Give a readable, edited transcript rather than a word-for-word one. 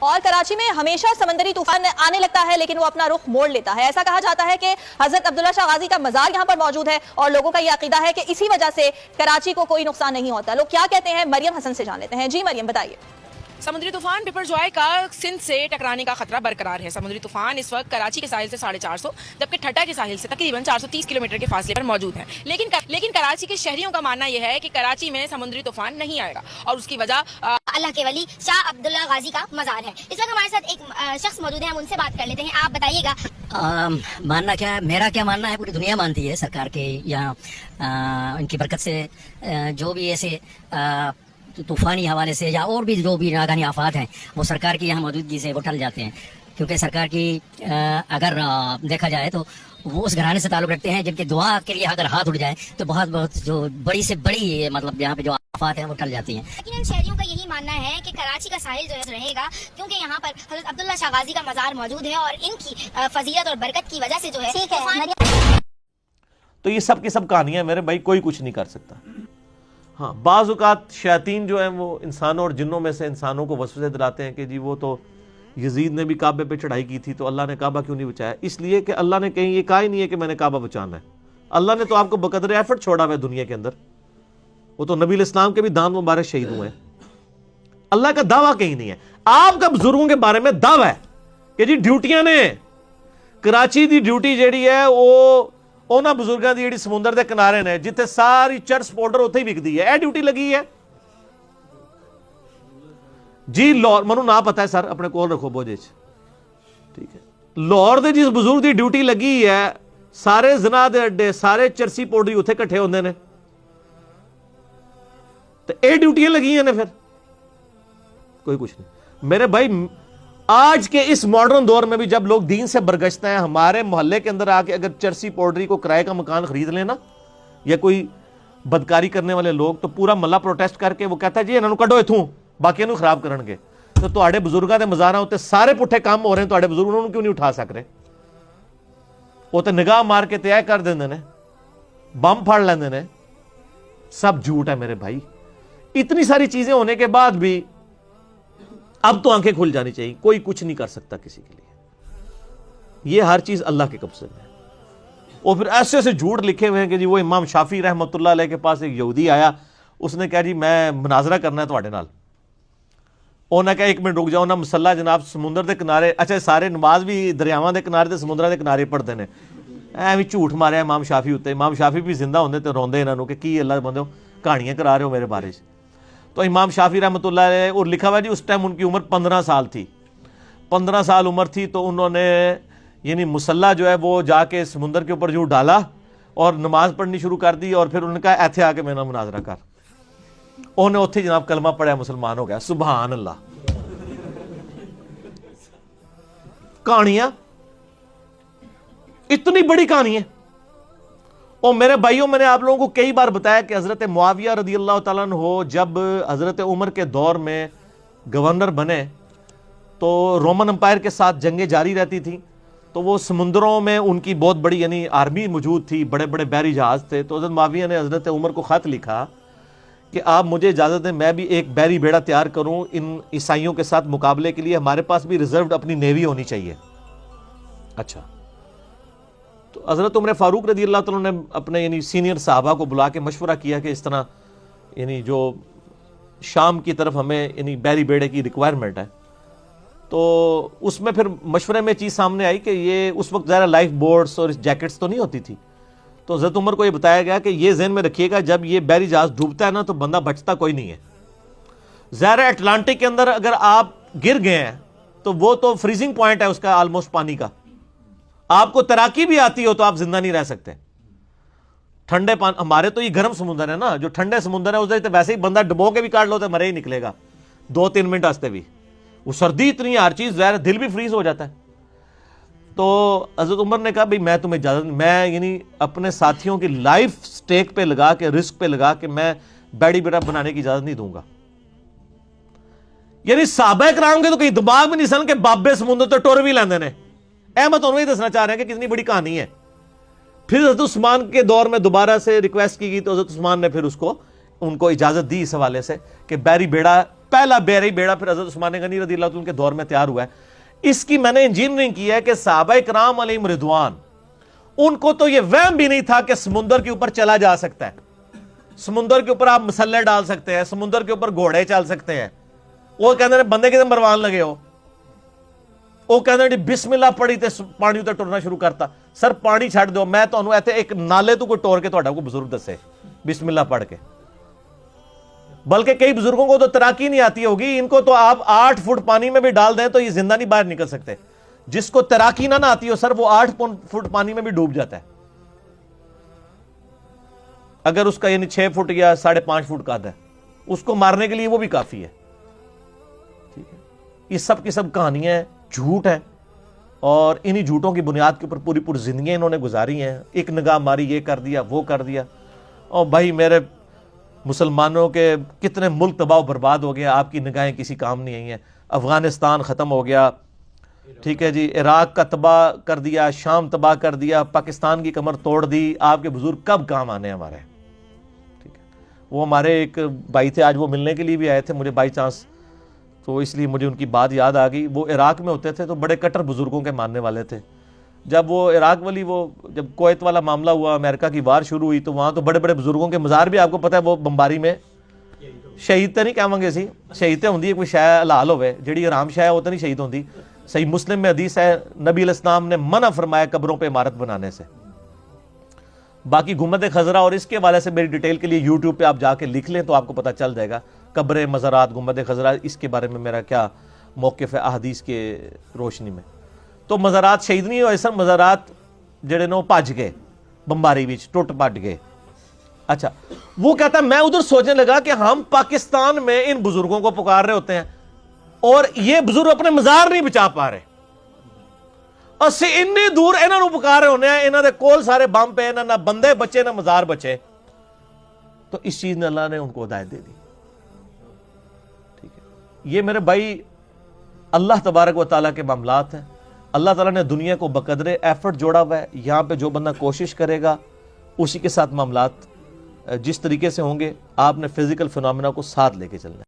اور کراچی میں ہمیشہ سمندری طوفان آنے لگتا ہے لیکن وہ اپنا رخ موڑ لیتا ہے. ایسا کہا جاتا ہے کہ حضرت عبداللہ شاہ غازی کا مزار یہاں پر موجود ہے اور لوگوں کا یہ عقیدہ ہے کہ اسی وجہ سے کراچی کو کوئی نقصان نہیں ہوتا. لوگ کیا کہتے ہیں مریم حسن سے جان لیتے ہیں. جی مریم بتائیے. سمندری طوفان پپر جوائے کا سندھ سے ٹکرانے کا خطرہ برقرار ہے. سمندری طوفان اس وقت کراچی کے ساحل سے 450 جبکہ ٹھٹا کے ساحل سے تقریباً 430 کلومیٹر کے فاصلے پر موجود ہے. لیکن کراچی کے شہریوں کا ماننا یہ ہے کہ کراچی میں سمندری طوفان نہیں آئے گا اور اس کی وجہ اللہ کے ولی شاہ عبداللہ غازی کا مزار ہے. اس وقت ہمارے ساتھ ایک شخص موجود ہے, ہم ان سے بات کر لیتے ہیں. آپ بتائیے گا. ماننا کیا ہے, میرا کیا ماننا ہے, پوری دنیا مانتی ہے سرکار کے یہاں ان کی برکت سے جو بھی ایسے طوفانی حوالے سے یا اور بھی جو بھی ناگہانی آفات ہیں وہ سرکار کی یہاں موجودگی سے وہ ٹل جاتے ہیں, کیونکہ سرکار کی اگر دیکھا جائے تو وہ اس گھرانے سے تعلق رکھتے ہیں جن کے دعا کے لیے اگر ہاتھ اٹھ جائے تو بہت جو بڑی سے بڑی مطلب یہاں پہ جو آفات ہیں وہ ٹل جاتی ہیں. لیکن شہریوں کا یہی ماننا ہے کہ کراچی کا ساحل جو ہے رہے گا کیونکہ یہاں پر حضرت عبداللہ شاہ غازی کا مزار موجود ہے اور ان کی فضیلت اور برکت کی وجہ سے جو ہے. تو یہ سب کی سب کہانیاں میرے بھائی, کوئی کچھ نہیں کر سکتا. ہاں بعض اوقات شیاطین جو ہیں وہ انسانوں اور جنوں میں سے انسانوں کو وسوسے دلاتے ہیں کہ جی وہ تو یزید نے بھی کعبے پہ چڑھائی کی تھی تو اللہ نے کعبہ کیوں نہیں بچایا. اس لیے کہ اللہ نے کہیں یہ کہا ہی نہیں ہے کہ میں نے کعبہ بچانا ہے. اللہ نے تو آپ کو بقدر ایفرٹ چھوڑا ہوا ہے دنیا کے اندر. وہ تو نبی الاسلام کے بھی دانت مبارک شہید ہوئے ہیں. اللہ کا دعویٰ کہیں نہیں ہے. آپ کا بزرگوں کے بارے میں دعویٰ ہے کہ جی ڈیوٹیاں نے کراچی دی ڈیوٹی جیڑی ہے وہ اونا بزرگاں دی جیڑی سمندر دے کنارے نے جتھے ساری چرس پاؤڈر اتھے ہی وکدی ہے, اے ڈیوٹی لگی ہے جی. لاہور منو نہ پتا ہے سر, اپنے کول رکھو بوجھے چ, ٹھیک ہے. لاہور دے جس بزرگ دی ڈیوٹی لگی ہے سارے زنا دے اڈے سارے چرسی پاؤڈر اتھے کٹھے ہوندے نے تو اے ڈیوٹیاں لگی ہیں نے پھر کوئی کچھ نہیں. میرے بھائی آج کے اس ماڈرن دور میں بھی جب لوگ دین سے برگشتے ہیں, ہمارے محلے کے اندر آ کے اگر چرسی پاؤڈری کو کرائے کا مکان خرید لینا یا کوئی بدکاری کرنے والے لوگ تو پورا محلہ پروٹیسٹ کر کے وہ کہتا ہے جی انہوں کڈو اتھوں باقی انہوں خراب کرن گے. تو تواڈے بزرگاں دے مزاراں اوتے سارے پٹھے کام ہو رہے ہیں, تواڈے بزرگ انہوں کیوں نہیں اٹھا سک رہے؟ وہ تو نگاہ مار کے طے کر دیندے نے, بم پھاڑ لیندے نے. سب جھوٹ ہے میرے بھائی. اتنی ساری چیزیں ہونے کے بعد بھی اب تو آنکھیں کھل جانی چاہیے. کوئی کچھ نہیں کر سکتا کسی کے لیے, یہ ہر چیز اللہ کے قبضے میں ہے. اور پھر ایسے ایسے جھوٹ لکھے ہوئے ہیں کہ جی وہ امام شافعی رحمۃ اللہ علیہ کے پاس ایک یہودی آیا, اس نے کہا جی میں مناظرہ کرنا ہے تواڈے نال. انہوں نے کہا ایک منٹ رک جاؤ نا, مسلح جناب سمندر دے کنارے, اچھا سارے نماز بھی دریاواں دے کنارے تے سمندراں دے کنارے پڑھتے ہیں. ایویں جھوٹ ماریا امام شافعی اتنے. امام شافعی بھی زندہ ہوندے تے روندے انہاں نوں کہ کی اللہ بندو کہانیاں کرا رہے ہو میرے بارے. تو امام شافعی رحمۃ اللہ علیہ اور لکھا ہوا جی اس ٹائم ان کی عمر 15 سال تھی. 15 سال عمر تھی تو انہوں نے یعنی مسلح جو ہے وہ جا کے سمندر کے اوپر جو ڈالا اور نماز پڑھنی شروع کر دی, اور پھر انہوں نے کہا ایتھے آ کے میرے نال مناظرہ کر. انہوں نے اتھے جناب کلمہ پڑھا, مسلمان ہو گیا. سبحان اللہ. کہانیاں اتنی بڑی کہانی ہے. اور میرے بھائیوں میں نے آپ لوگوں کو کئی بار بتایا کہ حضرت معاویہ رضی اللہ تعالیٰ عنہ جب حضرت عمر کے دور میں گورنر بنے تو رومن امپائر کے ساتھ جنگیں جاری رہتی تھیں, تو وہ سمندروں میں ان کی بہت بڑی یعنی آرمی موجود تھی, بڑے بڑے بحری جہاز تھے. تو حضرت معاویہ نے حضرت عمر کو خط لکھا کہ آپ مجھے اجازت دیں میں بھی ایک بحری بیڑا تیار کروں ان عیسائیوں کے ساتھ مقابلے کے لیے, ہمارے پاس بھی ریزروڈ اپنی نیوی ہونی چاہیے. اچھا, تو حضرت عمر فاروق رضی اللہ تعالیٰ نے اپنے یعنی سینئر صحابہ کو بلا کے مشورہ کیا کہ اس طرح یعنی جو شام کی طرف ہمیں یعنی بحری بیڑے کی ریکوائرمنٹ ہے. تو اس میں پھر مشورے میں چیز سامنے آئی کہ یہ اس وقت ظاہر لائف بورڈز اور جیکٹس تو نہیں ہوتی تھی. تو حضرت عمر کو یہ بتایا گیا کہ یہ ذہن میں رکھیے گا جب یہ بحری جہاز ڈوبتا ہے نا تو بندہ بچتا کوئی نہیں ہے. ظاہر اٹلانٹک کے اندر اگر آپ گر گئے ہیں تو وہ تو فریزنگ پوائنٹ ہے اس کا آلموسٹ پانی کا, آپ کو تیراکی بھی آتی ہو تو آپ زندہ نہیں رہ سکتے. ٹھنڈے پانی, ہمارے تو یہ گرم سمندر ہے نا, جو ٹھنڈے سمندر ہے اس ویسے ہی بندہ ڈبو کے بھی کاٹ لو تو مرے ہی نکلے گا 2-3 منٹ واسطے بھی. وہ سردی اتنی ہر چیز ظاہر دل بھی فریز ہو جاتا ہے. تو حضرت عمر نے کہا بھئی میں تمہیں اجازت, میں یعنی اپنے ساتھیوں کی لائف سٹیک پہ لگا کے رسک پہ لگا کے میں بیڑی بیڑا بنانے کی اجازت نہیں دوں گا. یعنی صحابہ کرام کے تو کہیں دماغ بھی نہیں سن کہ بابے سمندر تو ٹور بھی لیندے نے. میں تو انہوں ہی دسنا چاہ رہے ہیں کہ کتنی بڑی کہانی ہے. پھر حضرت عثمان کے دور میں دوبارہ سے ریکویسٹ کی گئی تو حضرت عثمان نے پھر ان کو اجازت دی اس حوالے سے کہ بحری بیڑا پہلا بحری بیڑا پھر حضرت عثمان غنی رضی اللہ عنہ کے دور میں تیار ہوا ہے. اس کی میں نے انجینئرنگ کی ہے کہ صحابہ کرام علیہم رضوان ان کو تو یہ وہم بھی نہیں تھا کہ سمندر کے اوپر چلا جا سکتا ہے. سمندر کے اوپر آپ مسلح ڈال سکتے ہیں, سمندر کے اوپر گھوڑے چل سکتے ہیں. وہ کہتے ہیں بندے کے مروان لگے ہو, وہ کہتے ہیں بسم اللہ پڑھی تے پانی اتنے ٹرنا شروع کرتا. سر پانی چھڑ دو, میں تو ایتھے ایک نالے تو کوئی ٹور کے تھوڑا کو بزرگ دسے بسم اللہ پڑھ کے. بلکہ کئی بزرگوں کو تو تیراکی نہیں آتی ہوگی, ان کو تو آپ 8 فٹ پانی میں بھی ڈال دیں تو یہ زندہ نہیں باہر نکل سکتے. جس کو تیراکی نہ آتی ہو سر, وہ 8 فٹ پانی میں بھی ڈوب جاتا ہے, اگر اس کا یعنی 6 فٹ یا 5.5 فٹ قد ہے. اس کو مارنے کے لیے وہ بھی کافی ہے. ٹھیک ہے, یہ سب کی سب کہانیاں ہیں, جھوٹ ہیں, اور انہی جھوٹوں کی بنیاد کے اوپر پوری زندگیاں انہوں نے گزاری ہیں. ایک نگاہ ماری, یہ کر دیا, وہ کر دیا. اور بھائی میرے مسلمانوں کے کتنے ملک تباہ و برباد ہو گیا, آپ کی نگاہیں کسی کام نہیں آئی ہیں. افغانستان ختم ہو گیا, ٹھیک ہے جی, عراق کا تباہ کر دیا, شام تباہ کر دیا, پاکستان کی کمر توڑ دی. آپ کے بزرگ کب کام آنے ہمارے؟ ٹھیک ہے, وہ ہمارے ایک بھائی تھے, آج وہ ملنے کے لیے بھی آئے تھے مجھے بائی چانس, تو اس لیے مجھے ان کی بات یاد آ گئی. وہ عراق میں ہوتے تھے تو بڑے کٹر بزرگوں کے ماننے والے تھے. جب وہ عراق والی وہ جب کویت والا معاملہ ہوا, امریکہ کی وار شروع ہوئی, تو وہاں تو بڑے بڑے بزرگوں کے مزار بھی آپ کو پتہ ہے وہ بمباری میں شہید تو نہیں کہاں گے سی, شہید تو ہوندی کوئی شے حلال ہوئے, جڑی حرام شے وہ تو نہیں شہید ہوندی. صحیح مسلم میں حدیث ہے, نبی علیہ السلام نے منع فرمایا قبروں پہ عمارت بنانے سے. باقی گنبد خضرا اور اس کے حوالے سے میری ڈیٹیل کے لیے یوٹیوب پہ آپ جا کے لکھ لیں تو آپ کو پتہ چل جائے گا قبر مزارات گنبد خضرا, اس کے بارے میں میرا کیا موقف ہے احادیث کے روشنی میں. تو مزارات شہید نہیں ہوئے سر, مزارات جڑے نے وہ بھج گئے بمباری وچ, ٹوٹ پٹ گئے. اچھا, وہ کہتا ہے میں ادھر سوچنے لگا کہ ہم پاکستان میں ان بزرگوں کو پکار رہے ہوتے ہیں اور یہ بزرگ اپنے مزار نہیں بچا پا رہے, اسے اتنی دور انہاں نوں پکار رہے ہونے ہیں, انہاں دے کول سارے بم پے, نہ بندے بچے نہ مزار بچے. تو اس چیز نے اللہ نے ان کو ہدایت دے دی. ٹھیک ہے, یہ میرے بھائی اللہ تبارک و تعالیٰ کے معاملات ہیں. اللہ تعالیٰ نے دنیا کو بقدرے ایفرٹ جوڑا ہوا ہے. یہاں پہ جو بندہ کوشش کرے گا اسی کے ساتھ معاملات جس طریقے سے ہوں گے, آپ نے فزیکل فنامنا کو ساتھ لے کے چلنا ہے.